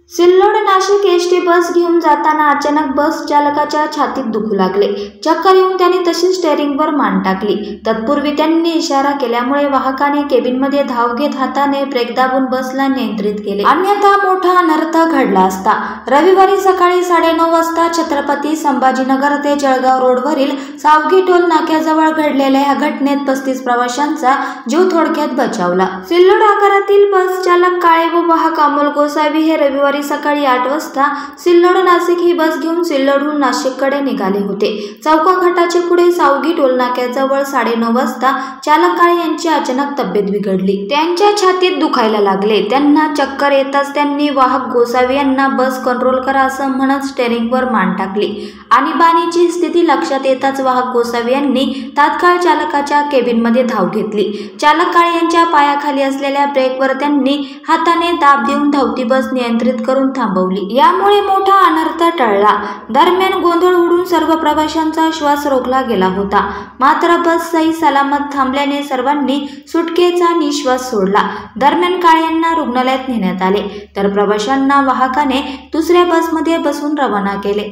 Sillod Nashik ST bus घेऊन जाताना अचानक बस चालकाच्या छातीत दुखू लागले। चक्कर येऊन त्याने तशीच स्टेअरिंगवर मान टाकली। तत्पूर्वी त्यांनी इशारा केल्यामुळे वाहकाने केबिनमध्ये धाव घेत हाताने ब्रेक दाबून बसला नियंत्रित केले, अन्यथा मोठा अनर्थ घडला असता। रविवारी सकाळी 9:30 वाजता छत्रपती संभाजीनगर ते जळगाव रोडवरील सावगी टोल नाक्याजवळ घडलेल्या या घटनेत 35 प्रवाशांचा जीव थोडक्यात बचावला। सिल्लोड आगारातील बस चालक काळे व वाहक अमोल गोसावी हे रविवारी सकाळी 8 वाजता सिल्लोड नाशिक ही बस घेऊन सिल्लोडहून नाशिककडे निघाले होते। चौका घाटाच्या पुढे सावगी टोल नाक्याजवळ 9:30 वाजता चालक काळे यांची अचानक तब्येत बिघडली। त्यांच्या छातीत दुखायला लागले। त्यांना चक्कर येताच त्यांनी वाहक गोसावी यांना बस कंट्रोल करा असं म्हणत स्टेअरिंगवर मान टाकली। आणीबाणीची स्थिती लक्षात येताच वाहक गोसावी यांनी तात्काळ चालकाच्या केबिनमध्ये धाव घेतली। चालक काळे यांच्या पायाखाली असलेल्या ब्रेकवर त्यांनी हाताने दाब देऊन धावती बस नियंत्रित करून थांबवली। यामुळे मोठा अनर्थ टळला। दरम्यान गोंधळ उडून सर्व प्रवाशांचा श्वास रोखला गेला होता। मात्र बस सही सलामत थांबल्याने सर्वांनी सुटकेचा निश्वास सोडला। दरम्यान काळे यांना रुग्णालयात नेण्यात आले, तर प्रवाशांना वाहकाने दुसऱ्या बसमध्ये बसून रवाना केले।